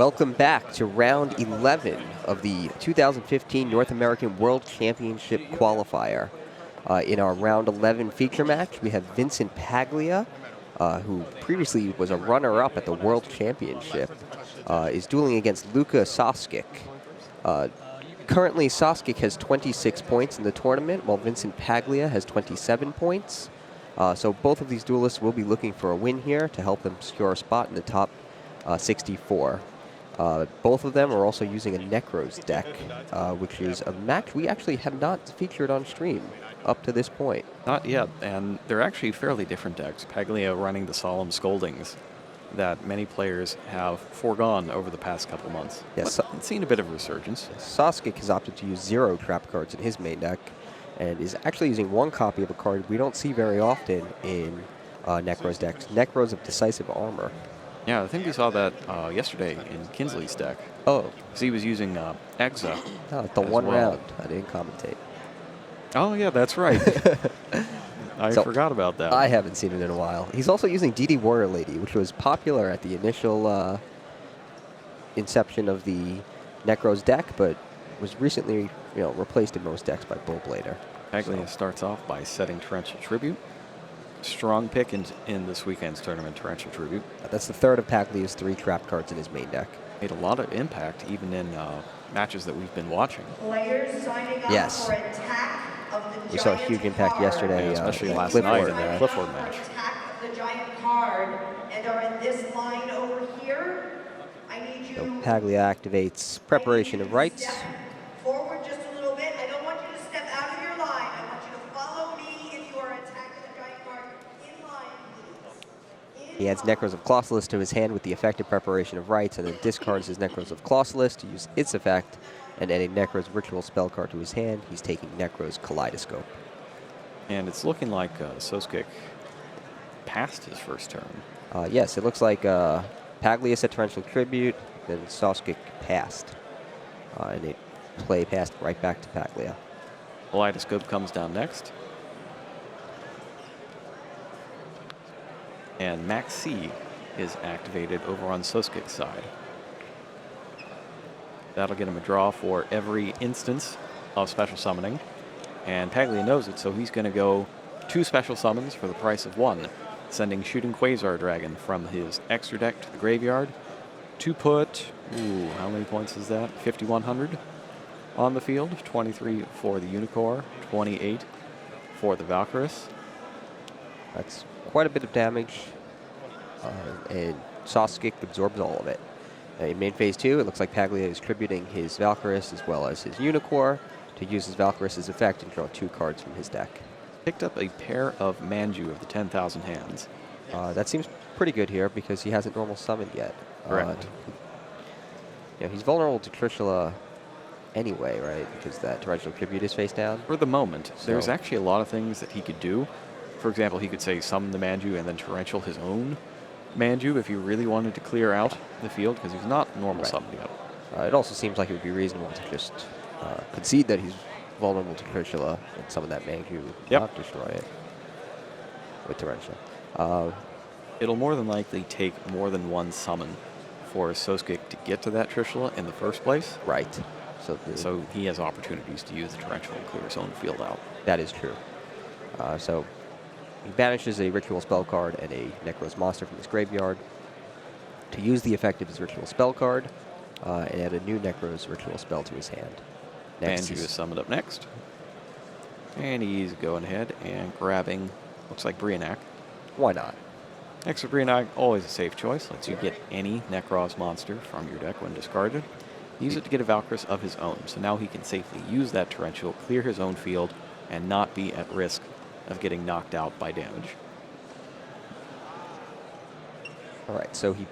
Welcome back to round 11 of the 2015 North American World Championship Qualifier. In our round 11 feature match, we have Vincent Paglia, who previously was a runner-up at the World Championship, is dueling against Luka Sask. Currently, Sask has 26 points in the tournament, while Vincent Paglia has 27 points. So both of these duelists will be looking for a win here to help them secure a spot in the top 64. Both of them are also using a Necros deck, which is a match we actually have not featured on stream up to this point. Not yet, and they're actually fairly different decks. Paglia running the Solemn Scoldings that many players have foregone over the past couple months. Yes, it's seen a bit of a resurgence. Sask has opted to use 0 trap cards in his main deck, and is actually using 1 copy of a card we don't see very often in Necros decks, Necros of Decisive Armor. Yeah, I think we saw that yesterday in Kinsley's deck. Oh. Because he was using Exa. Oh, the one round. I didn't commentate. Oh, yeah, that's right. I forgot about that. I haven't seen it in a while. He's also using DD Warrior Lady, which was popular at the initial inception of the Necros deck, but was recently replaced in most decks by Bullblader. Paglia starts off by setting Torrential Tribute. Strong pick in this weekend's tournament, Torrential Tribute. That's the third of Paglia's 3 trap cards in his main deck. Made a lot of impact, even in matches that we've been watching. Players signing up Yes. for Attack of the We saw a Giant huge impact card. yesterday, Yeah, especially last Clifford night in there. the Clifford match. Attack of the Giant card and are in this line over here. I need you. So Paglia activates Preparation of Rites. Step forward just a little bit. I don't want you to step out of your line. I want you to follow me if you are attacking the Giant card in line, please. He adds Necros of Clausulus to his hand with the effective Preparation of Rites, and then discards his Necros of Clausulus to use its effect, and adding Necros Ritual Spell card to his hand. He's taking Necros Kaleidoscope. And it's looking like Soskic passed his first turn. Yes, it looks like Paglia set Torrential Tribute, then Sask passed. And they play passed right back to Paglia. Kaleidoscope comes down next. And Max C is activated over on Soskic's side. That'll get him a draw for every instance of special summoning. And Paglia knows it, so he's going to go 2 special summons for the price of 1, sending Shooting Quasar Dragon from his extra deck to the graveyard to put, how many points is that? 5,100 on the field. 23 for the Unicorn, 28 for the Valkyrus. That's quite a bit of damage, and Sask absorbs all of it. In main phase 2, it looks like Paglia is tributing his Valkyrus as well as his Unicorn to use his Valkyrus' effect and draw 2 cards from his deck. Picked up a pair of Manju of the 10,000 hands. That seems pretty good here because he hasn't normal summoned yet. Correct. He's vulnerable to Trishula anyway, right? Because that Torrential Tribute is face down. For the moment, So- there's actually a lot of things that he could do. For example, he could say summon the Manju and then Torrential his own Manju if he really wanted to clear out the field, because he's not normal summoned yet. It also seems like it would be reasonable to just concede that he's vulnerable to Trishula and summon that Manju, not destroy it with Torrential. It'll more than likely take more than 1 summon for Soskic to get to that Trishula in the first place. Right. So he has opportunities to use the Torrential and clear his own field out. That is true. So he banishes a Ritual Spell card and a Necros monster from his graveyard to use the effect of his Ritual Spell card and add a new Necros Ritual Spell to his hand. Manju is summoned up next. And he's going ahead and grabbing, looks like Brionac. Why not? Extra Brionac, always a safe choice. Lets you get any Necros monster from your deck when discarded. Use it to get a Valkyrus of his own. So now he can safely use that Torrential, clear his own field, and not be at risk of getting knocked out by damage. All right, so he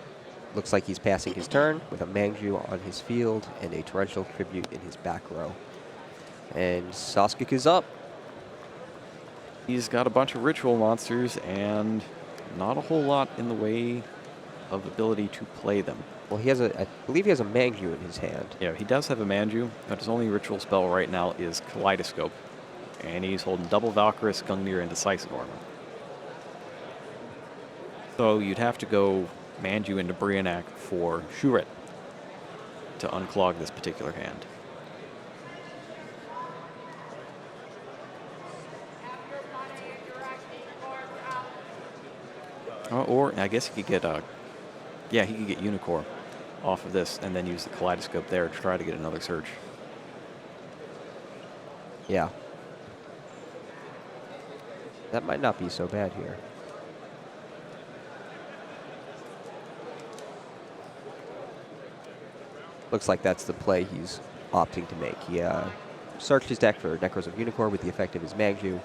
looks like he's passing his turn with a Manju on his field and a Torrential Tribute in his back row. And Sask is up. He's got a bunch of ritual monsters and not a whole lot in the way of ability to play them. Well, he has I believe he has a Manju in his hand. Yeah, he does have a Manju, but his only ritual spell right now is Kaleidoscope. And he's holding double Valkyrus, Gungnir, and Decisive Armor. So you'd have to go Manju into Brionac for Shuret to unclog this particular hand. Or I guess he could get yeah, he could get Unicorn off of this and then use the Kaleidoscope there to try to get another search. Yeah. That might not be so bad here. Looks like that's the play he's opting to make. He searched his deck for Necros of Unicorn with the effect of his Manju,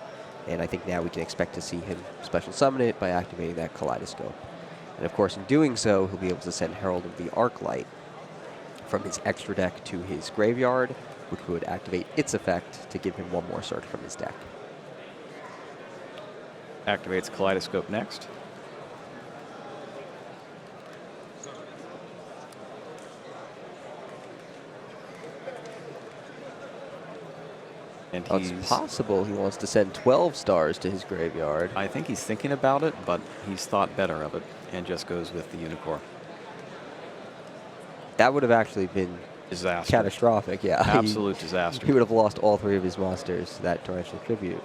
and I think now we can expect to see him special summon it by activating that Kaleidoscope. And of course, in doing so, he'll be able to send Herald of the Arclight from his extra deck to his graveyard, which would activate its effect to give him one more search from his deck. Activates Kaleidoscope next. And It's possible he wants to send 12 stars to his graveyard. I think he's thinking about it, but he's thought better of it and just goes with the Unicorn. That would have actually been Disaster. catastrophic, yeah. Absolute disaster. He would have lost all 3 of his monsters to that Torrential Tribute.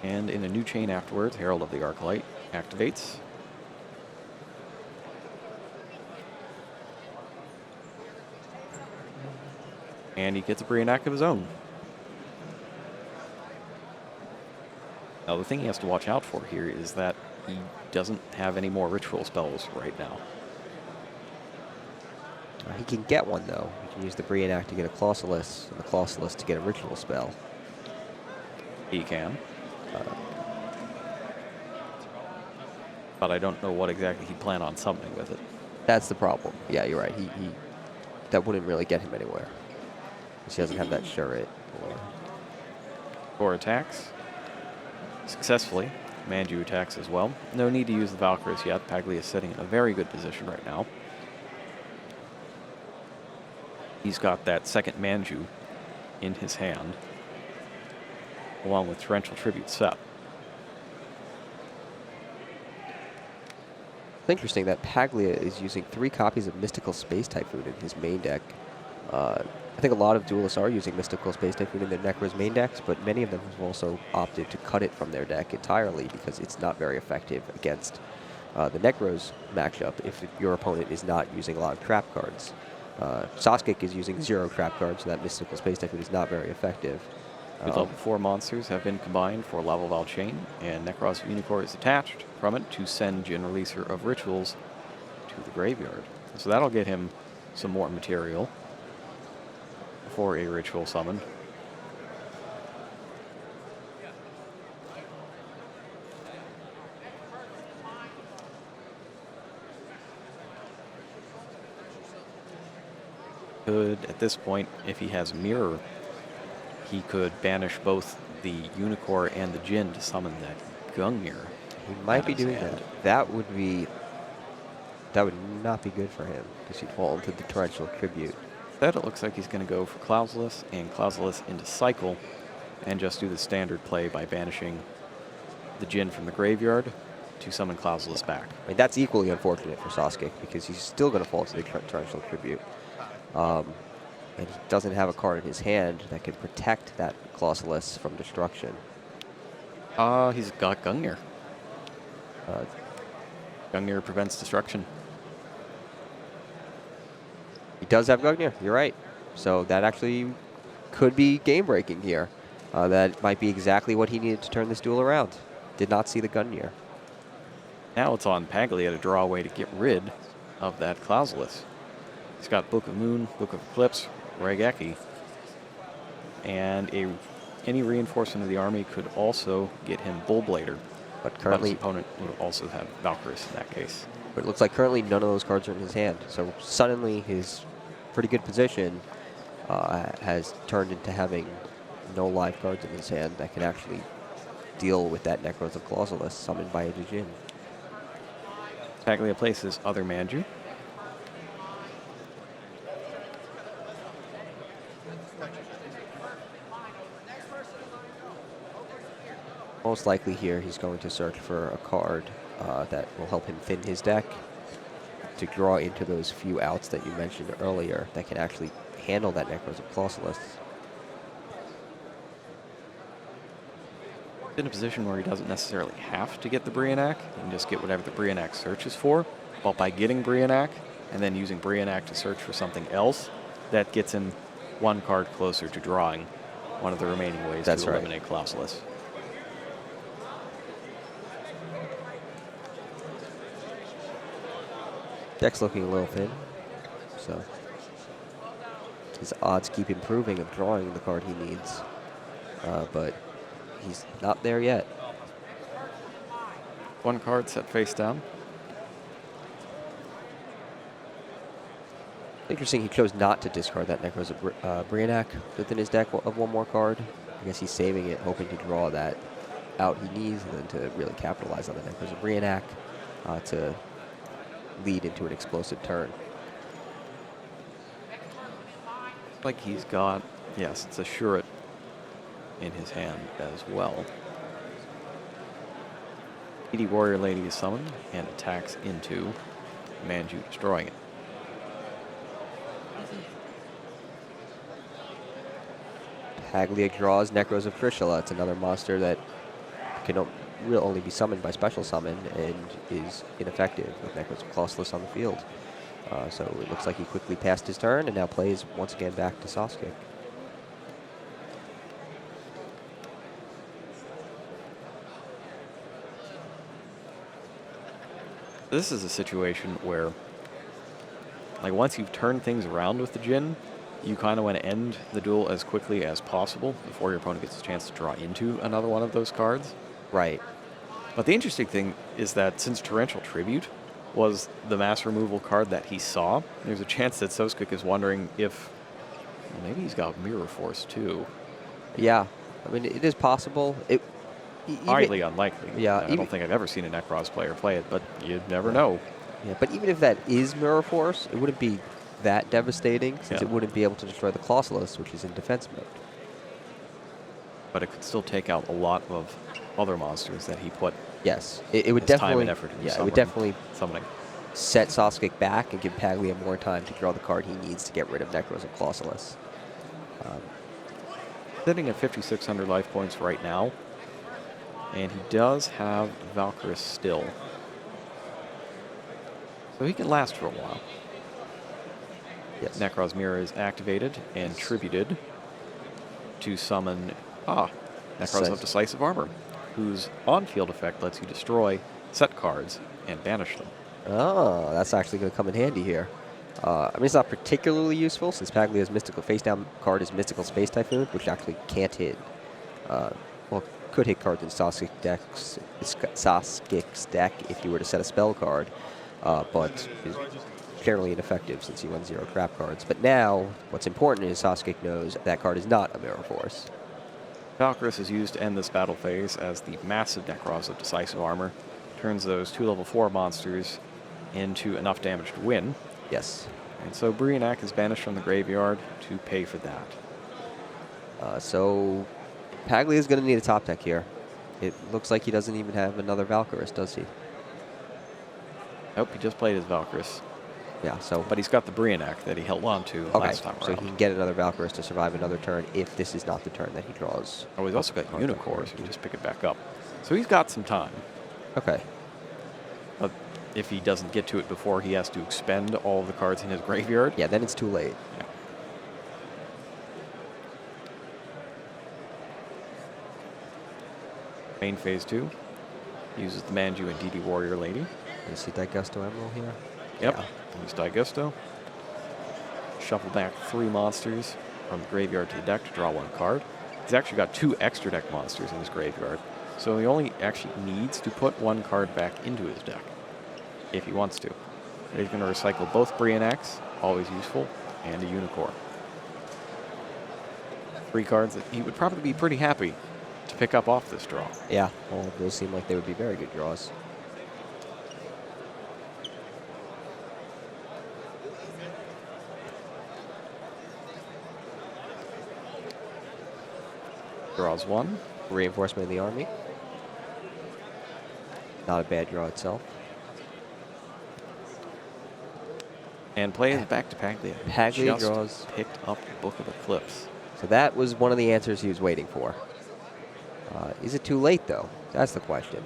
And in a new chain afterwards, Herald of the Arclight activates. And he gets a Brionac of his own. Now, the thing he has to watch out for here is that he doesn't have any more ritual spells right now. He can get one, though. He can use the Brionac to get a Clausulus, and the Clausulus to get a ritual spell. He can. But I don't know what exactly he'd plan on summoning with it. That's the problem. Yeah, you're right. He that wouldn't really get him anywhere. Because he doesn't have that Shuret. 4 attacks. Successfully. Manju attacks as well. No need to use the Valkyries yet. Paglia is sitting in a very good position right now. He's got that second Manju in his hand, along with Torrential Tribute set. It's interesting that Paglia is using 3 copies of Mystical Space Typhoon in his main deck. I think a lot of duelists are using Mystical Space Typhoon in their Necros main decks, but many of them have also opted to cut it from their deck entirely because it's not very effective against the Necros matchup if your opponent is not using a lot of trap cards. Sask is using 0 trap cards, so that Mystical Space Typhoon is not very effective. Good level 4 monsters have been combined for Level Val Chain, and Necros of Unicorn is attached from it to send Jin Releaser of Rituals to the graveyard. So that'll get him some more material for a ritual summon. Could, at this point, if he has Mirror, he could banish both the Unicorn and the Jin to summon that Gungnir. He might be doing that. That would not be good for him because he'd fall into the Torrential Tribute. Instead, it looks like he's going to go for Clausulus and Clausulus into Cycle and just do the standard play by banishing the Jin from the graveyard to summon Clausulus back. I mean, that's equally unfortunate for Sask because he's still going to fall to the Torrential Tribute. And he doesn't have a card in his hand that can protect that Clausulus from destruction. He's got Gungnir. Gungnir prevents destruction. He does have Gungnir, you're right. So that actually could be game-breaking here. That might be exactly what he needed to turn this duel around. Did not see the Gungnir. Now it's on Paglia to draw a way to get rid of that Clausulus. He's got Book of Moon, Book of Eclipse, Raigeki, and any reinforcement of the army could also get him Bullblader. But currently, his opponent would also have Valkyries in that case. But it looks like currently none of those cards are in his hand. So suddenly his pretty good position has turned into having no live cards in his hand that can actually deal with that Necros of Clausulus summoned by a Jin. Paglia places other Manju. Most likely here he's going to search for a card that will help him thin his deck. to draw into those few outs that you mentioned earlier that can actually handle that Necros of Clausulus. In a position where he doesn't necessarily have to get the Brionac, he can just get whatever the Brionac searches for. But by getting Brionac and then using Brionac to search for something else, that gets him one card closer to drawing one of the remaining ways to eliminate Clausulus. Deck's looking a little thin, so his odds keep improving of drawing the card he needs, but he's not there yet. One card set face down. Interesting, he chose not to discard that Necros of Brionac within his deck of one more card. I guess he's saving it, hoping to draw that out he needs, and then to really capitalize on the Necros of Brionac to lead into an explosive turn. Like he's got, yes, it's a Shuret in his hand as well. DD Warrior Lady is summoned and attacks into Manju, destroying it. Paglia draws Necros of Trishula. It's another monster that can will only be summoned by special summon and is ineffective with Necros of Clausulus on the field. So it looks like he quickly passed his turn and now plays once again back to Sask. This is a situation where, like, once you've turned things around with the Djinn, you kind of want to end the duel as quickly as possible before your opponent gets a chance to draw into another one of those cards. Right. But the interesting thing is that since Torrential Tribute was the mass removal card that he saw, there's a chance that Soskik is wondering if maybe he's got Mirror Force too. Yeah, I mean, it is possible. Highly unlikely. Yeah, I don't think I've ever seen a Necros player play it, but you never know. Yeah, but even if that is Mirror Force, it wouldn't be that devastating since it wouldn't be able to destroy the Clausulus, which is in defense mode. But it could still take out a lot of other monsters that he put. Yes, it would definitely. Time and effort into it would definitely summoning. Set Saskik back and give Paglia more time to draw the card he needs to get rid of Necros and Clausulus. Sitting at 5,600 life points right now, and he does have Valkyris still, so he can last for a while. Yes. Necros Mirror is activated and tributed to summon Necros of Decisive Armor, whose on-field effect lets you destroy set cards and banish them. Oh, that's actually going to come in handy here. I mean, it's not particularly useful since Paglia's mystical face-down card is Mystical Space Typhoon, which actually can't hit. Well, could hit cards in Saskik's deck if you were to set a spell card, but is generally ineffective since he runs 0 trap cards. But now, what's important is Saskik knows that card is not a Mirror Force. Valkyris is used to end this battle phase as the massive Necros of Decisive Armor turns those 2 level 4 monsters into enough damage to win. Yes. And so Brionac is banished from the graveyard to pay for that. So Paglia is going to need a top deck here. It looks like he doesn't even have another Valkyris, does he? Nope, he just played his Valkyris. Yeah, so... But he's got the Brionac that he held on to last time around. So he can get another Valkyris to survive another turn if this is not the turn that he draws. Oh, he's also got Unicorn, so he can just pick it back up. So he's got some time. Okay. But if he doesn't get to it before he has to expend all of the cards in his graveyard... Yeah, then it's too late. Yeah. Main phase 2 uses the Manju and DD Warrior Lady. You see Daigusto Emerald here? Yep, Yeah. use Daigusto. Shuffle back 3 monsters from the graveyard to the deck to draw 1 card. He's actually got 2 extra deck monsters in his graveyard, so he only actually needs to put 1 card back into his deck if he wants to. He's going to recycle both Brionacs, always useful, and a Unicorn. 3 cards that he would probably be pretty happy to pick up off this draw. Yeah, all of those seem like they would be very good draws. Draws 1. Reinforcement of the army. Not a bad draw itself. And play is back to Paglia. Paglia Just draws. picked up the Book of Eclipse. So that was one of the answers he was waiting for. Is it too late, though? That's the question.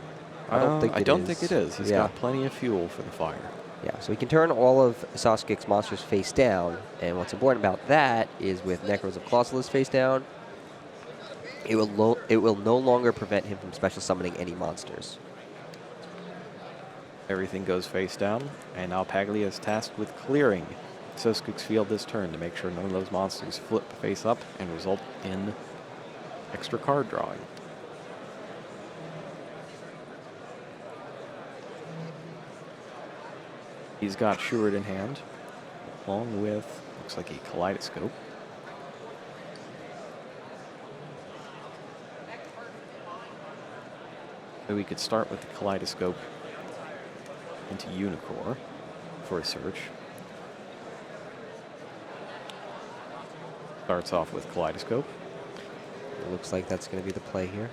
I don't think it is. He's got plenty of fuel for the fire. Yeah, so he can turn all of Sask's monsters face down, and what's important about that is with Necros of Clausulus face down, it will no longer prevent him from special summoning any monsters. Everything goes face down, and now Paglia is tasked with clearing Sask's field this turn to make sure none of those monsters flip face up and result in extra card drawing. He's got Shuret in hand, along with, looks like a Kaleidoscope. So we could start with the Kaleidoscope into Unicore for a search. Starts off with Kaleidoscope. It looks like that's going to be the play here.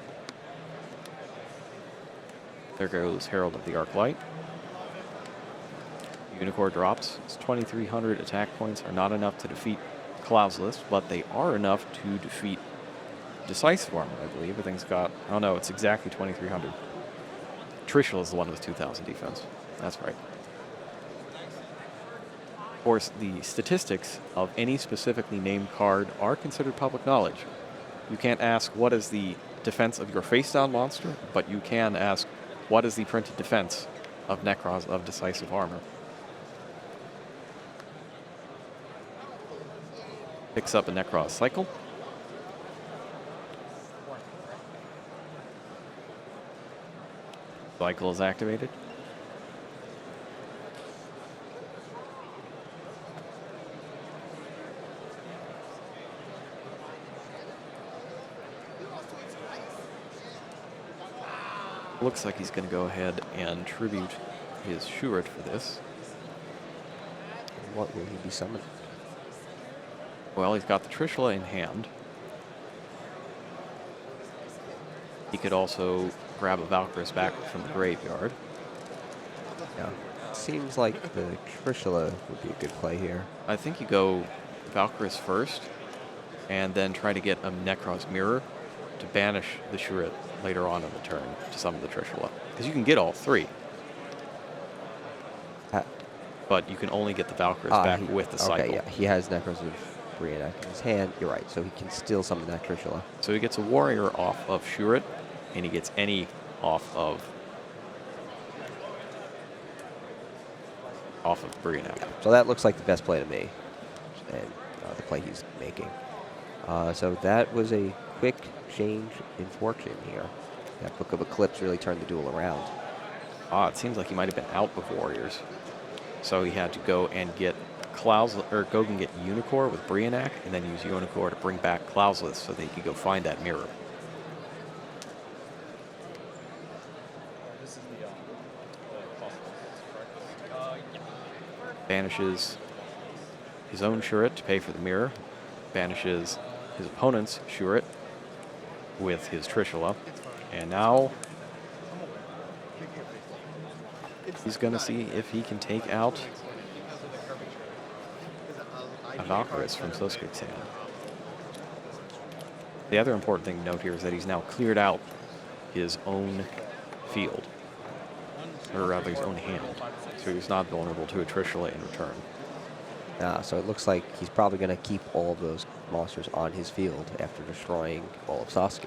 There goes Herald of the Arclight. Unicore drops. Its 2,300 attack points are not enough to defeat Clausulus, but they are enough to defeat Decisive Armor, I believe. I think it's got, oh no, it's exactly 2,300. Trishul is the one with 2,000 defense. That's right. Of course, the statistics of any specifically named card are considered public knowledge. You can't ask what is the defense of your face-down monster, but you can ask what is the printed defense of Necros of Decisive Armor. Picks up a Necros Cycle. Cycle is activated. Looks like he's going to go ahead and tribute his Shuret for this. What will he be summoned? Well, he's got the Trishula in hand. He could also grab a Valkyris back from the graveyard. Yeah, seems like the Trishula would be a good play here. I think you go Valkyris first, and then try to get a Necros Mirror to banish the Shuret later on in the turn to summon the Trishula. Because you can get all three. But you can only get the Valkyris back with the cycle. Okay, yeah, he has Necros of Brianna in his hand. You're right, so he can still summon that Trishula. So he gets a Warrior off of Shuret, and he gets any off of Brianna. Yeah, so that looks like the best play to me, and the play he's making. So that was a quick change in fortune here. That Book of Eclipse really turned the duel around. It seems like he might have been out with Warriors. So he had to go and get go and get Unicore with Brianak, and then use Unicore to bring back Clausulus so that he could go find that mirror. Banishes his own Shuret to pay for the mirror. Banishes his opponent's Shuret with his Trishula. And now he's going to see if he can take out a Valkyris from Sask's hand. The other important thing to note here is that he's now cleared out his own field, or rather his own hand, so he's not vulnerable to a Trishula in return. So it looks like he's probably going to keep all of those monsters on his field after destroying all of Sask's.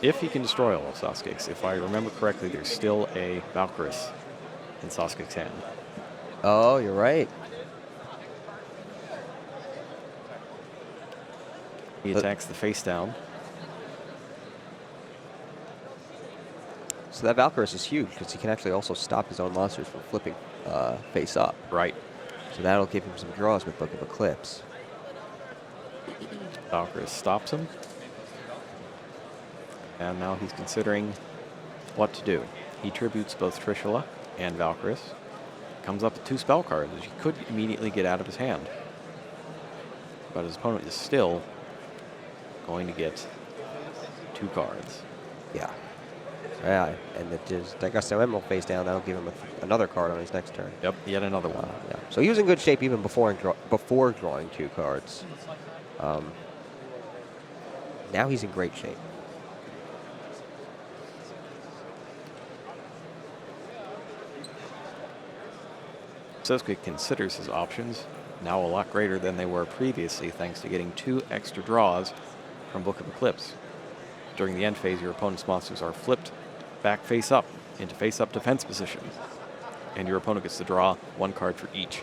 If he can destroy all of Sask's, if I remember correctly, there's still a Valkyris in Sask's hand. Oh, you're right. He attacks the face down. So that Valkyris is huge because he can actually also stop his own monsters from flipping face up. Right. So that'll give him some draws with Book of Eclipse. Valkyris stops him. And now he's considering what to do. He tributes both Trishula and Valkyris. Comes up with 2 spell cards, which he could immediately get out of his hand. But his opponent is still going to get 2 cards. Yeah. Yeah, and there's D'Agosto Emerald face down. That'll give him another card on his next turn. Yep, yet another one. Yeah. So he was in good shape even before drawing 2 cards. Now he's in great shape. Sask considers his options now a lot greater than they were previously, thanks to getting 2 extra draws from Book of Eclipse. During the end phase, your opponent's monsters are flipped back face up into face up defense position, and your opponent gets to draw 1 card for each.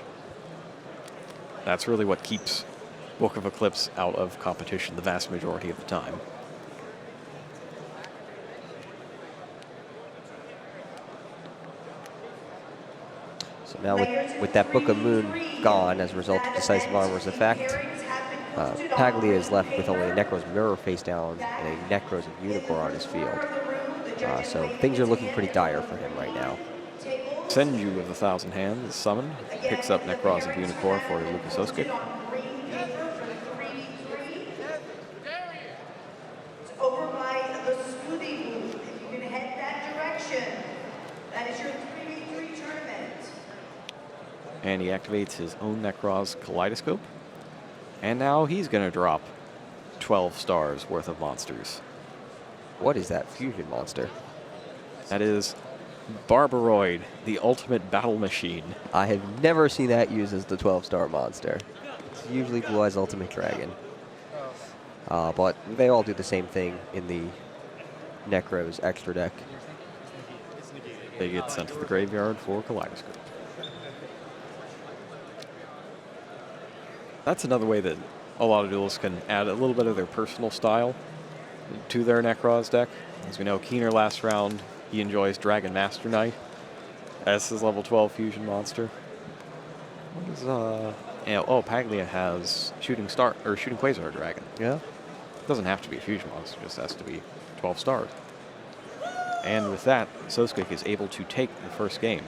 That's really what keeps Book of Eclipse out of competition the vast majority of the time. So now with that Book of Moon gone as a result of Decisive Armor's effect, Paglia is left with only a Necro's Mirror face down and a Necro's of Unicorn on his field. So things are looking pretty dire for him right now. Senju of the Thousand Hands is summoned, picks up Necros of Unicorn for Lucas Oskik. Over by the smoothie booth. If you can head that direction, that is your 3v3 tournament. And he activates his own Necros Kaleidoscope. And now he's going to drop 12 stars worth of monsters. What is that fusion monster? That is Barbaroid, the ultimate battle machine. I have never seen that used as the 12-star monster. It's usually Blue Eyes Ultimate Dragon. But they all do the same thing in the Necros extra deck. They get sent to the graveyard for Kaleidoscope. That's another way that a lot of duelists can add a little bit of their personal style to their Necros deck. As we know, Keener last round, he enjoys Dragon Master Knight as his level 12 fusion monster. What is, oh, Paglia has Shooting Quasar Dragon. Yeah. It doesn't have to be a fusion monster, it just has to be 12 stars. And with that, Sask is able to take the first game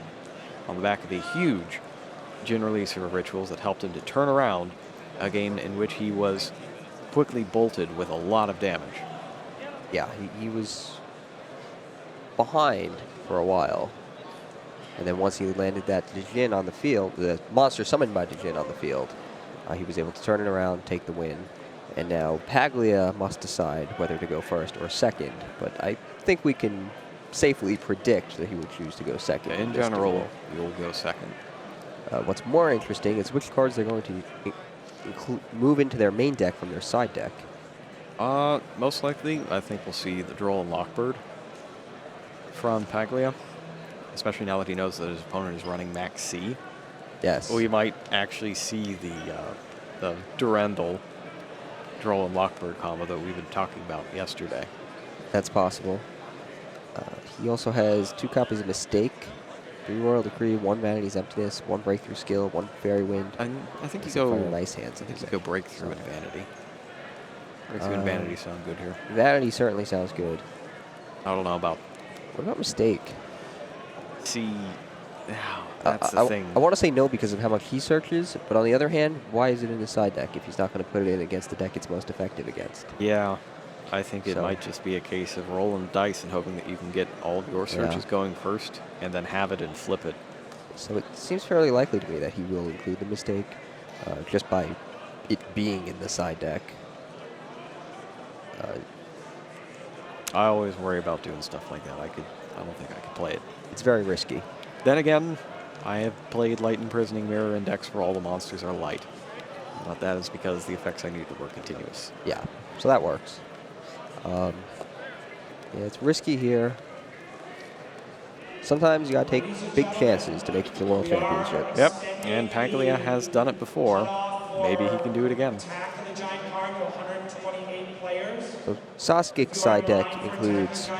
on the back of a huge Gin release of Rituals that helped him to turn around a game in which he was quickly bolted with a lot of damage. Yeah, he was behind for a while. And then once he landed that Djinn on the field, the monster summoned by Djinn on the field, he was able to turn it around, take the win. And now Paglia must decide whether to go first or second. But I think we can safely predict that he will choose to go second. In general, you'll go second. What's more interesting is which cards they're going to move into their main deck from their side deck. Most likely, I think we'll see the Duel and Lockbird from Paglia, especially now that he knows that his opponent is running Max C. Yes. We might actually see the Durandal Duel and Lockbird combo that we've been talking about yesterday. That's possible. He also has 2 copies of Mistake, 3 Royal Decree, 1 Vanity's Emptiness, 1 Breakthrough Skill, 1 Fairy Wind. And I think you Some go Fire Nice Hands. I think you go Breakthrough and Vanity. Breakthrough and Vanity sound good here. Vanity certainly sounds good. I don't know about What about Mistake? C. That's the thing. I want to say no because of how much he searches, but on the other hand, why is it in his side deck if he's not going to put it in against the deck it's most effective against? Yeah, I think it might just be a case of rolling dice and hoping that you can get all of your searches going first and then have it and flip it. So it seems fairly likely to me that he will include the Mistake just by it being in the side deck. I always worry about doing stuff like that. I don't think I could play it. It's very risky. Then again, I have played Light Imprisoning Mirror Index where all the monsters are light. But that is because the effects I need to work continuous. Yeah, so that works. Yeah, it's risky here. Sometimes you gotta take big chances to make it to the World Championship. Yep, and Paglia has done it before. Maybe he can do it again. So Sask's side deck includes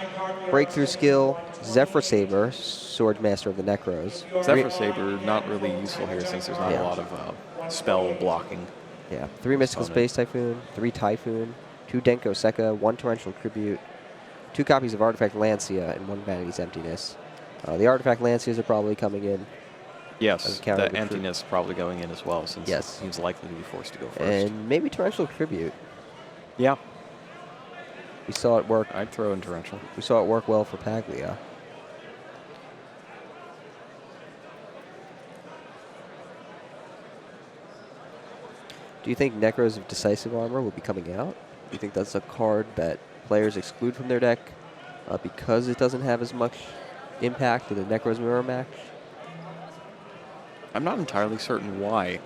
Breakthrough Skill, Zephyr Saber, Sword Master of the Necros. Zephyr Saber, not really useful here since there's not a lot of spell blocking. Yeah, 3 Mystical Space Typhoon, 3 Typhoon, 2 Denko Sekka, 1 Torrential Tribute, 2 copies of Artifact Lancia, and 1 Vanity's Emptiness. The Artifact Lancias are probably coming in. Yes, the Emptiness probably going in as well since he's likely to be forced to go first. And maybe Torrential Tribute. Yeah. We saw it work. I'd throw in Torrential. We saw it work well for Paglia. Do you think Necros of Decisive Armor will be coming out? Do you think that's a card that players exclude from their deck because it doesn't have as much impact in the Necros mirror match? I'm not entirely certain why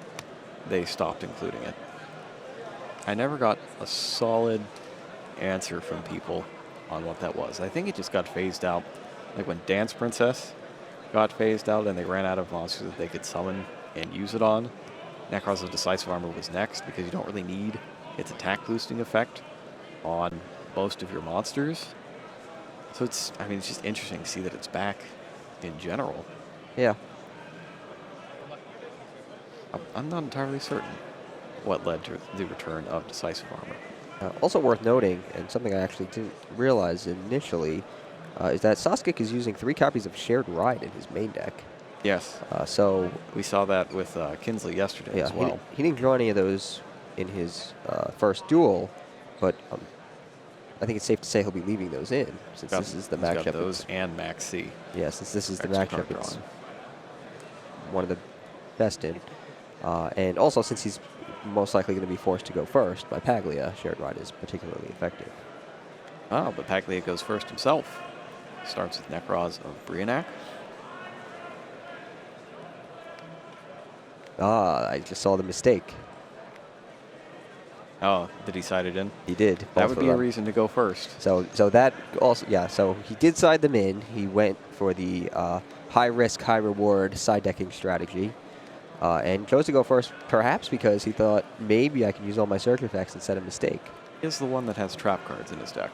they stopped including it. I never got a solid answer from people on what that was. I think it just got phased out. Like when Dance Princess got phased out and they ran out of monsters that they could summon and use it on. Necros of Decisive Armor was next because you don't really need its attack boosting effect on most of your monsters. So it's just interesting to see that it's back in general. Yeah. I'm not entirely certain what led to the return of Decisive Armor. Also worth noting, and something I actually didn't realize initially, is that Sask is using 3 copies of Shared Ride in his main deck. Yes. So we saw that with Kinsley yesterday as well. He didn't draw any of those in his first duel, but I think it's safe to say he'll be leaving those in since this is the matchup. Got those and Max C. Yeah, since this is the matchup, it's one of the best in. And also, since he's most likely going to be forced to go first by Paglia, Shared Ride is particularly effective. Oh, but Paglia goes first himself. Starts with Necros of Brionac. I just saw the mistake. Oh, did he side it in? He did. That would be a reason to go first. So that also, yeah, so he did side them in. He went for the high risk, high reward side decking strategy. And chose to go first, perhaps because he thought maybe I can use all my search effects and set a mistake. He is the one that has trap cards in his deck.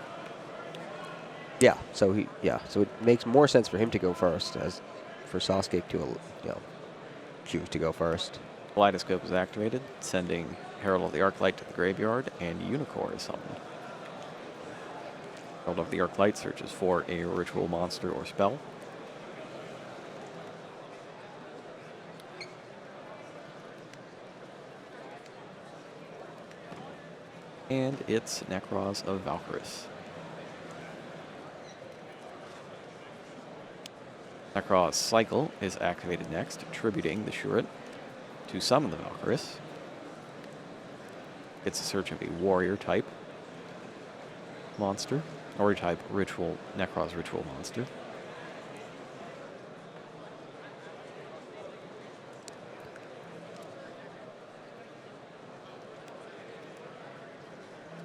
Yeah, so it makes more sense for him to go first, as for Sask to choose to go first. Kaleidoscope is activated, sending Herald of the Arclight to the graveyard, and Unicorn is summoned. Herald of the Arclight searches for a ritual monster or spell. And it's Necros of Valkyris. Necros Cycle is activated next, tributing the Shuret to summon the Valkyris. It's a search of a warrior type monster, warrior type ritual, Necros ritual monster.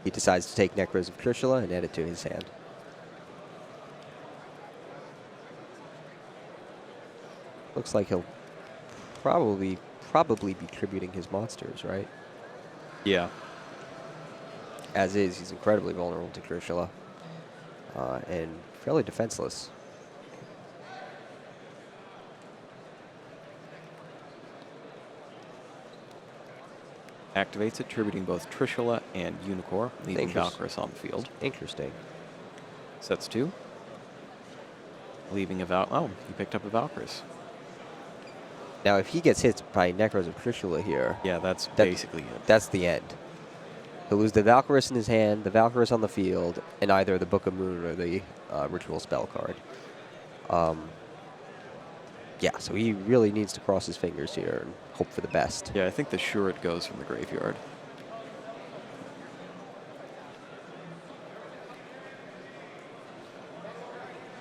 He decides to take Necros of Trishula and add it to his hand. Looks like he'll probably be tributing his monsters, right? Yeah. As is, he's incredibly vulnerable to Trishula. And fairly defenseless. Activates it, tributing both Trishula and Unicorn, leaving Valkyris on the field. Interesting. Sets 2. Leaving a Oh, he picked up a Valkyris. Now, if he gets hit by Necros of Trishula here... Yeah, that's basically it. That's the end. He'll lose the Valkyris in his hand, the Valkyris on the field, and either the Book of Moon or the Ritual Spell card. Yeah, so he really needs to cross his fingers here and hope for the best. Yeah, I think the Shuret goes from the graveyard.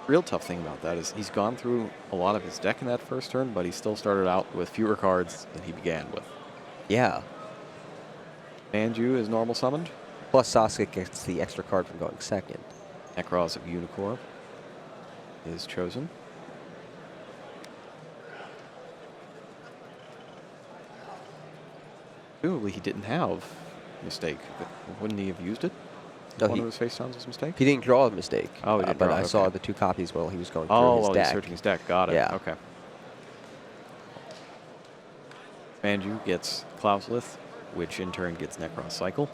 Real tough thing about that is he's gone through a lot of his deck in that first turn, but he still started out with fewer cards than he began with. Yeah. Manju is normal summoned. Plus Sask gets the extra card from going second. Necros of Unicorn is chosen. Presumably he didn't have Mistake. Wouldn't he have used it? No, One of his face downs was Mistake? He didn't draw a Mistake. Oh, he didn't but draw, I okay. saw the 2 copies while he was going through his deck. He's searching his deck. Got it. Yeah. Okay. Manju gets Klauslith, which in turn gets Necron Cycle.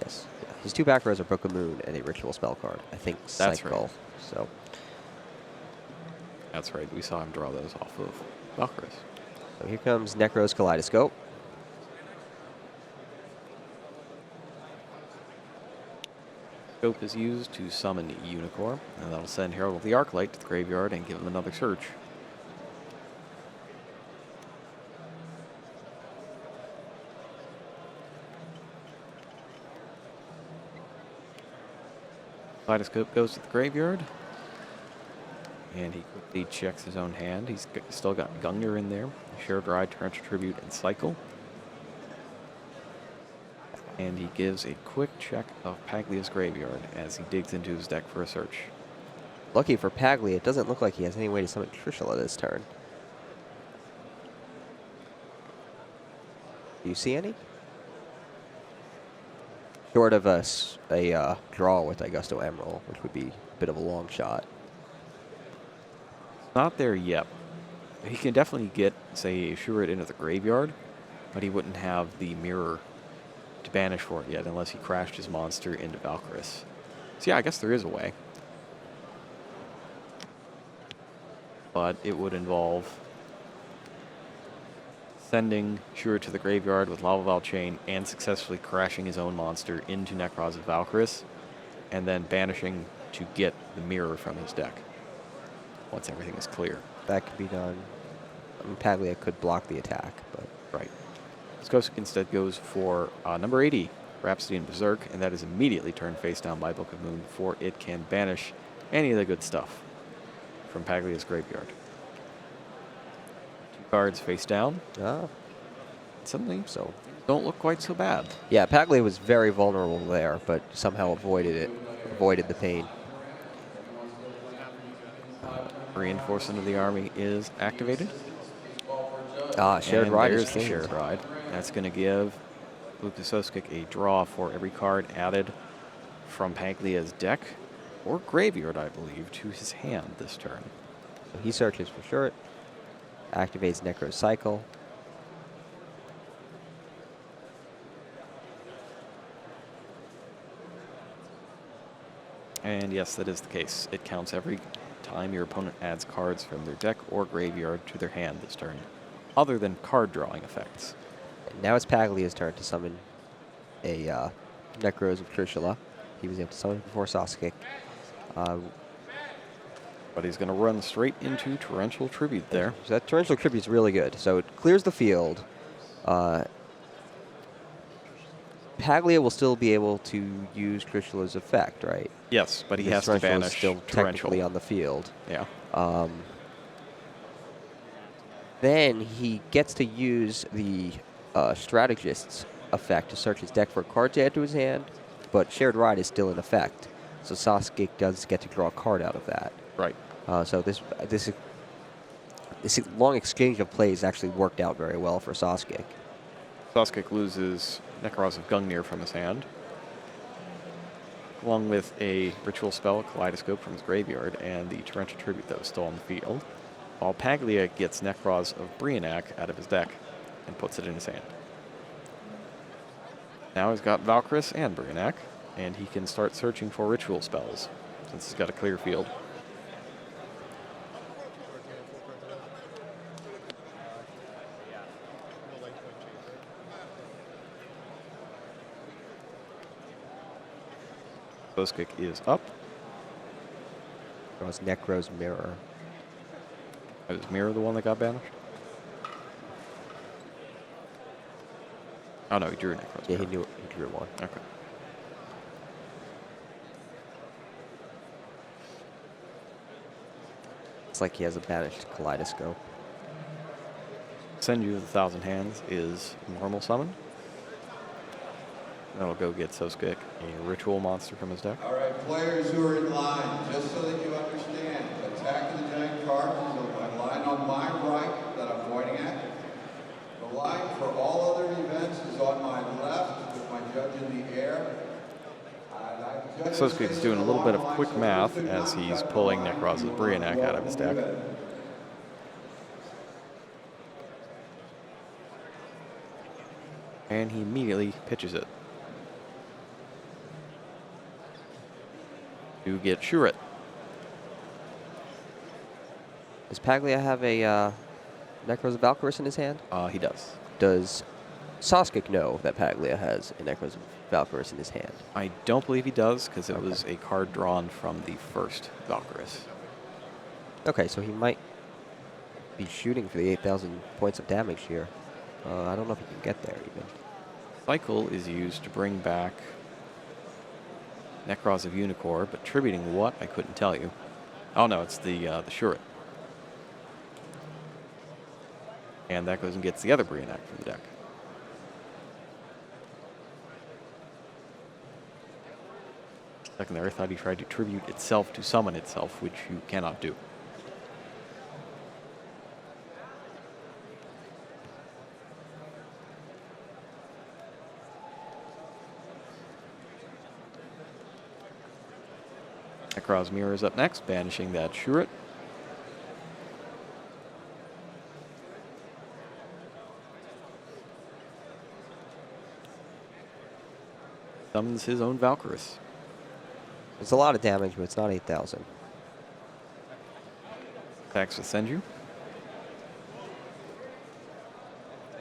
Yes. Yeah. His 2 back rows are Book of Moon and a Ritual Spell card. I think That's Cycle. right. So. That's right. We saw him draw those off of Valkyris. So here comes Necros Kaleidoscope. Scope is used to summon Unicorn, and that'll send Herald of the Arclight to the graveyard and give him another search. Kaleidoscope goes to the graveyard. And he quickly checks his own hand. He's still got Gungnir in there. Shared Ride, Torrential Tribute, and Cycle. And he gives a quick check of Paglia's graveyard as he digs into his deck for a search. Lucky for Paglia, it doesn't look like he has any way to summon Trishula this turn. Do you see any? Short of a draw with Augusto Emerald, which would be a bit of a long shot. Not there yet. He can definitely get, say, a Shurit into the graveyard, but he wouldn't have the mirror to banish for it yet unless he crashed his monster into Valkyris. So yeah, I guess there is a way. But it would involve sending Shurit to the graveyard with Lava Val Chain and successfully crashing his own monster into Necroz's Valkyris, and then banishing to get the mirror from his deck once everything is clear. That could be done. I mean, Paglia could block the attack, but... Right. Skosik instead goes for number 80, Rhapsody and Berserk, and that is immediately turned face down by Book of Moon before it can banish any of the good stuff from Paglia's graveyard. 2 cards face down. Ah. Suddenly, don't look quite so bad. Yeah, Paglia was very vulnerable there, but somehow avoided it. Avoided the pain. Reinforcement of the army is activated. Shared And Ride there's is the changed. Shared Ride. That's going to give Lukasoskik a draw for every card added from Paglia's deck, or graveyard, I believe, to his hand this turn. So he searches for Shurit, activates Necro's Cycle. And yes, that is the case. It counts every time your opponent adds cards from their deck or graveyard to their hand this turn, other than card drawing effects. And now it's Paglia's turn to summon a Necros of Trishula. He was able to summon it before Sask. But he's going to run straight into Torrential Tribute there. So that Torrential Tribute is really good. So it clears the field. Paglia will still be able to use Trishula's effect, right? Yes, but he Because has to Torrential is banish still Torrential. technically on the field. Yeah. Then he gets to use the Strategist's effect to search his deck for a card to add to his hand, but Shared Ride is still in effect. So Sask does get to draw a card out of that. Right. So this long exchange of plays actually worked out very well for Sask. Saskik loses Necros of Gungnir from his hand, along with a ritual spell, Kaleidoscope, from his graveyard, and the Torrential Tribute that was still on the field, while Paglia gets Necros of Brionac out of his deck and puts it in his hand. Now he's got Valkyris and Brionac, and he can start searching for ritual spells, since he's got a clear field. Boskik is up. Draws Necro's Mirror. Is Mirror the one that got banished? Oh no, he drew Necros. Yeah, Mirror. he drew one. Okay. It's like he has a banished Kaleidoscope. Send You the 1,000 Hands is normal summon. That'll go get Soskik a ritual monster from his deck. All right, players who are in line, just so that you understand, attack of the giant cards is a line on my right that I'm pointing at. The line for all other events is on my left with my judge in the air. Soskik is doing a little bit of quick math as he's pulling Necros' Brionac out of his deck. And he immediately pitches it to get Shurit. Does Paglia have a Necros of Valkyris in his hand? He does. Does Sask know that Paglia has a Necros of Valkyris in his hand? I don't believe he does, because it Okay. was a card drawn from the first Valkyris. Okay, so he might be shooting for the 8,000 points of damage here. I don't know if he can get there even. Cycle is used to bring back Necros of Unicorn, but tributing what? I couldn't tell you. Oh no, it's the Shuret. And that goes and gets the other Brionac from the deck. Second there, I thought he tried to tribute itself to summon itself, which you cannot do. Necros Mirror is up next, banishing that Shuret. Summons his own Valkyrus. It's a lot of damage, but it's not 8,000. Attacks with Senju.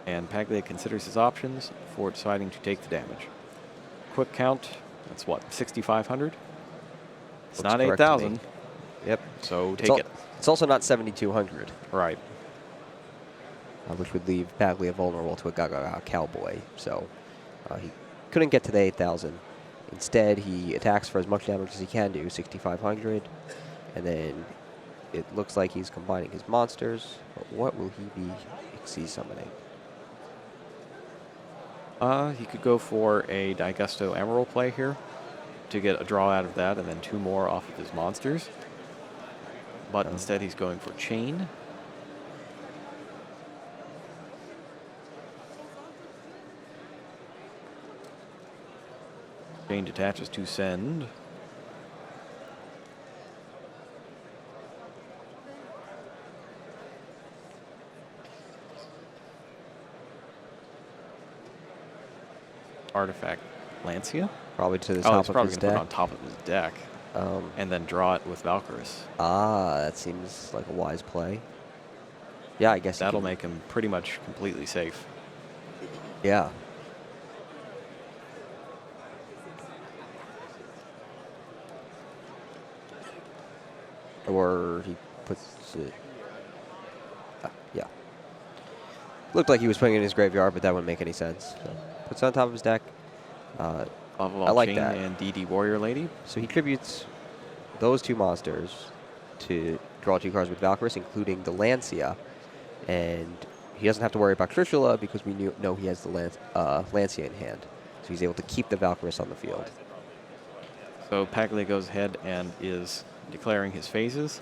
And Paglia considers his options before deciding to take the damage. Quick count, that's what, 6,500? It's Looks not correct to 8,000. me. Yep. So take it. It's also not 7,200, Right. which would leave Paglia vulnerable to a Gaga Cowboy. So he couldn't get to the 8,000. Instead, he attacks for as much damage as he can do, 6,500. And then it looks like he's combining his monsters. But what will he be XC summoning? He could go for a Daigusto Emerald play here to get a draw out of that, and then 2 more off of his monsters. But instead, he's going for Chain. Chain detaches to send. Artifact Lancia. Probably to the He's top of probably his going to put it on deck. top of his deck and then draw it with Valkyrus. That seems like a wise play. Yeah, I guess That'll make him pretty much completely safe. Yeah. Or he puts it... yeah. Looked like he was putting it in his graveyard, but that wouldn't make any sense. So puts it on top of his deck. I like Chain that. and DD Warrior Lady. So he tributes those 2 monsters to draw 2 cards with Valkyrus, including the Lancia. And he doesn't have to worry about Trishula because we know he has the Lancia in hand. So he's able to keep the Valkyrus on the field. So Paglia goes ahead and is declaring his phases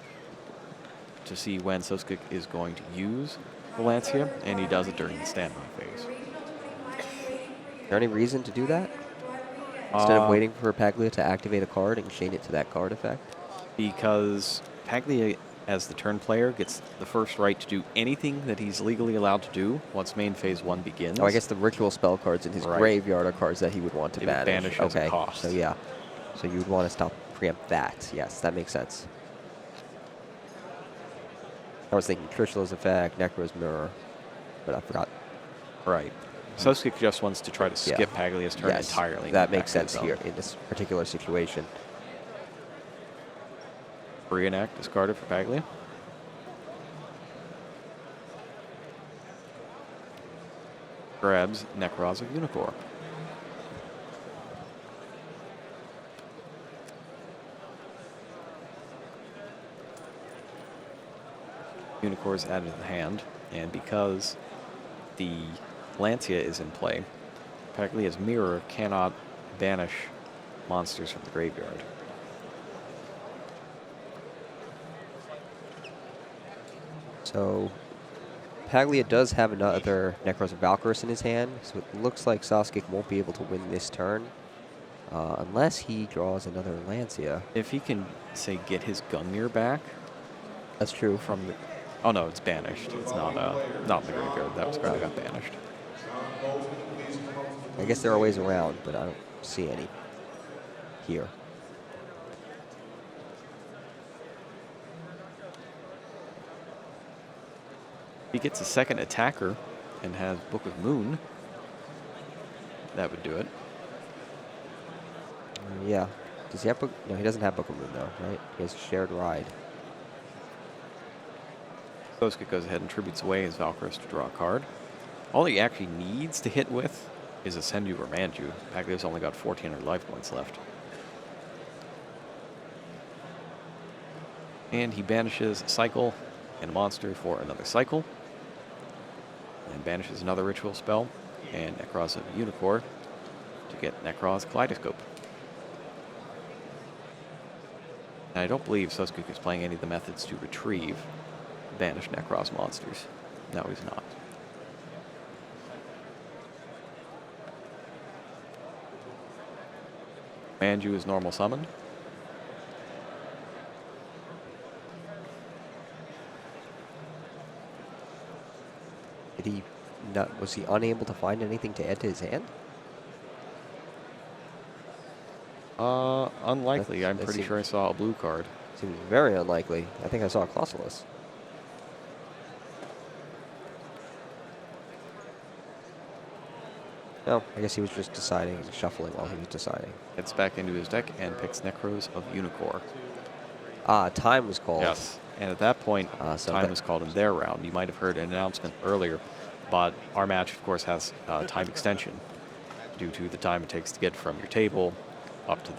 to see when Sask is going to use the Lancia, and he does it during the standby phase. Is there any reason to do that? Instead of waiting for Paglia to activate a card and chain it to that card effect? Because Paglia, as the turn player, gets the first right to do anything that he's legally allowed to do once main phase 1 begins. Oh, I guess the ritual spell cards in his graveyard are cards that he would want to He would banish. banish as a cost. So yeah. So you would want to preempt that. Yes, that makes sense. I was thinking Trishula's effect, Necro's Mirror, but I forgot. Right. Sask just wants to try to skip Paglia's turn entirely. That makes sense here in this particular situation. Brionac discarded for Paglia. Grabs Necros of Unicorn. Unicorn's added to the hand, and because the Lancia is in play, Paglia's Mirror cannot banish monsters from the graveyard. So Paglia does have another Necros of Valkyrus in his hand, so it looks like Sask won't be able to win this turn unless he draws another Lancia. If he can, say, get his Gungnir back. That's true. From the... Oh, no, it's banished. It's not in the graveyard. That was probably got banished. I guess there are ways around, but I don't see any here. If he gets a second attacker and has Book of Moon, that would do it. Yeah. Does he have Book? No, he doesn't have Book of Moon, though, right? He has Shared Ride. Sask goes ahead and tributes away his Valkyrus to draw a card. All he actually needs to hit with is a Senju or Manju. Paglia's only got 1,400 life points left. And he banishes a cycle and a monster for another cycle. And banishes another ritual spell and Necros of Unicorn to get Necros Kaleidoscope. And I don't believe Sask is playing any of the methods to retrieve banished Necros monsters. No, he's not. Manju is normal summoned. Did he not, was he unable to find anything to add to his hand? Unlikely. I'm that pretty seems- sure I saw a blue card. Seems very unlikely. I think I saw a Colossalus. No, I guess he was just deciding, shuffling while he was deciding. Gets back into his deck and picks Necros of Unicorn. Time was called. Yes. And at that point, So time that- was called in their round. You might have heard an announcement earlier, but our match, of course, has time extension due to the time it takes to get from your table up to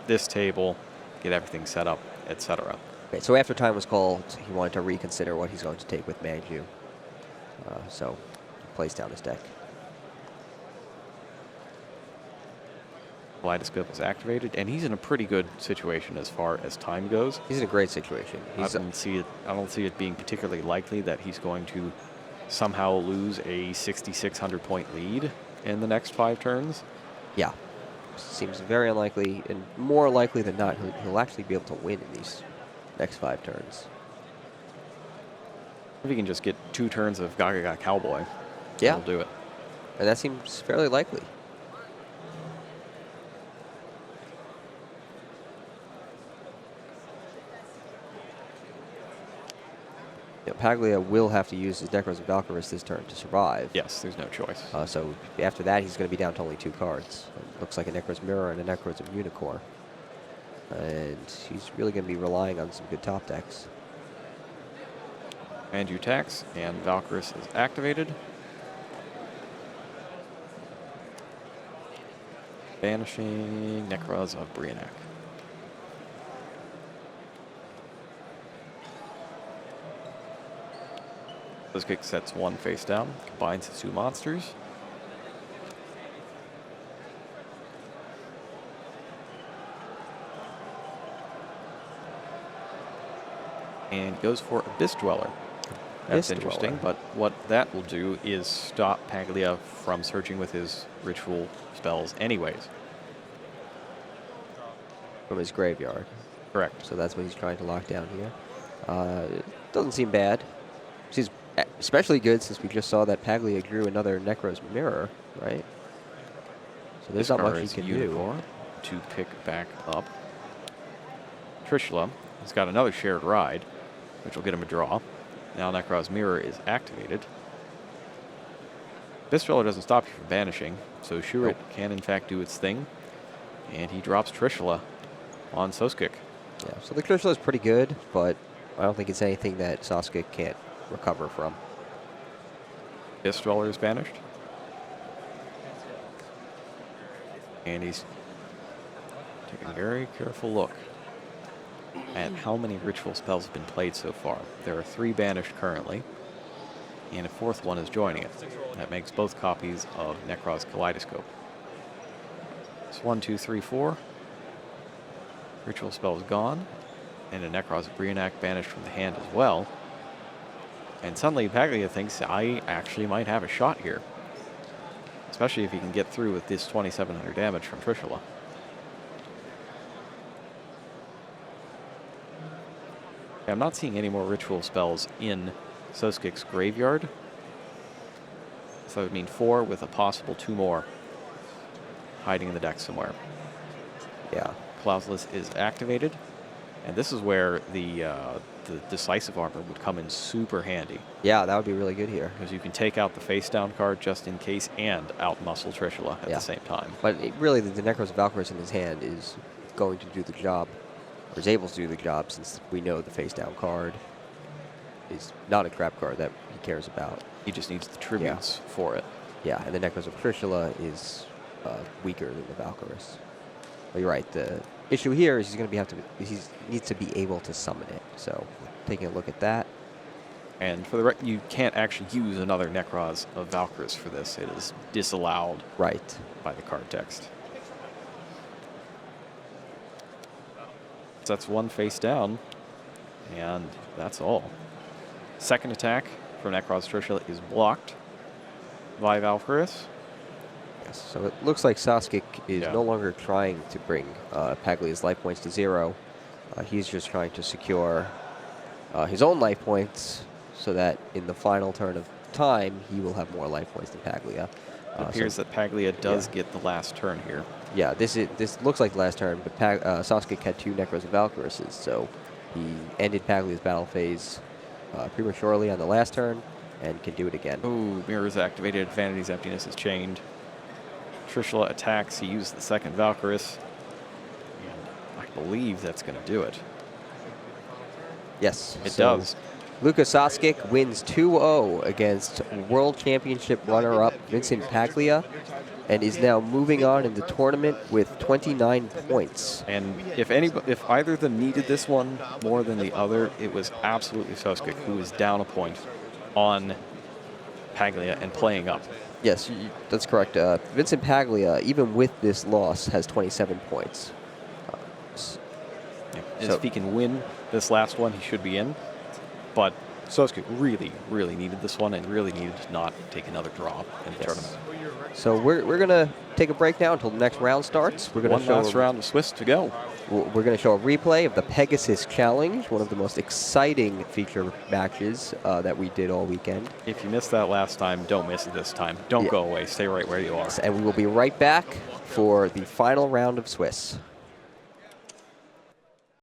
this table, get everything set up, etc. Okay, so after time was called, he wanted to reconsider what he's going to take with Manju. So he plays down his deck. Kaleidoscope is activated, and he's in a pretty good situation as far as time goes. He's in a great situation. I don't see it being particularly likely that he's going to somehow lose a 6,600 point lead in the next 5 turns. Yeah. Seems very unlikely, and more likely than not, he'll actually be able to win in these next 5 turns. If he can just get 2 turns of Gaga Cowboy, Yeah. he'll do it. And that seems fairly likely. Paglia will have to use his Necros of Valkyris this turn to survive. Yes, there's no choice. So after that, he's going to be down to only 2 cards. It looks like a Necros Mirror and a Necros of Unicorn. And he's really going to be relying on some good top decks. Manju attacks, and Valkyris is activated. Banishing Necros of Brianak. This kick sets 1 face down, combines its 2 monsters. And goes for Abyss Dweller. That's Abyss interesting, Dweller. but what that will do is stop Paglia from searching with his ritual spells anyways. From his graveyard. Correct. So that's what he's trying to lock down here. It doesn't seem bad. Seems especially good since we just saw that Paglia drew another Necros Mirror, right? So there's not much he Discards can do. Unicorn to pick back up. Trishula has got another shared ride, which will get him a draw. Now Necros Mirror is activated. This Dweller doesn't stop you from banishing, so sure, it can in fact do its thing. And he drops Trishula on Soskik. Yeah, so the Trishula is pretty good, but I don't think it's anything that Sask can't recover from. This Dweller is banished. And he's taking a very careful look at how many ritual spells have been played so far. There are 3 banished currently, and a 4th one is joining it. That makes both copies of Necros Kaleidoscope. It's 1, 2, 3, 4. Ritual spell is gone, and a Necros of Brianak banished from the hand as well. And suddenly Paglia thinks, I actually might have a shot here. Especially if he can get through with this 2,700 damage from Trishula. I'm not seeing any more ritual spells in Soskik's graveyard. So that would mean 4 with a possible 2 more hiding in the deck somewhere. Yeah. Clauselus is activated, and this is where the decisive armor would come in super handy, Yeah, that would be really good here. because you can take out the face down card just in case and outmuscle Trishula at Yeah. the same time. But really, the Necros Valkyris in his hand is going to do the job, or is able to do the job, since we know the face down card is not a trap card that he cares about. He just needs the tributes for it. Yeah, and the Necros of Trishula is weaker than the Valkyris. But you're right, the issue here is he's going to he needs to be able to summon it. So taking a look at that. And for the you can't actually use another Necroz of Valkyris for this. It is disallowed Right. by the card text. So that's one face down, and that's all. Second attack from Necroz Trishula is blocked by Valkyris. Yes. So it looks like Sask is Yeah. no longer trying to bring Paglia's life points to 0. He's just trying to secure his own life points so that in the final turn of time, he will have more life points than Paglia. It appears that Paglia does get the last turn here. Yeah, this looks like the last turn, but Sask had 2 Necros and Valkyrises, so he ended Paglia's battle phase prematurely on the last turn and can do it again. Ooh, Mirrors activated. Vanity's Emptiness is chained. Trishula attacks. He used the second Valkyris. And I believe that's going to do it. Yes, It so does. Lukas Sask wins 2-0 against World Championship runner-up Vincent Paglia and is now moving on in the tournament with 29 points. And if either of them needed this one more than the other, it was absolutely Sask who was down a point on Paglia and playing up. Yes, that's correct. Vincent Paglia, even with this loss, has 27 points. And if he can win this last one, he should be in. But Sask really, really needed this one and really needed to not take another draw in the tournament. So we're going to take a break now until the next round starts. We're going One to show last round of Swiss to go. We're going to show a replay of the Pegasus Challenge, one of the most exciting feature matches that we did all weekend. If you missed that last time, don't miss it this time. Don't go away. Stay right where you are. And we will be right back for the final round of Swiss.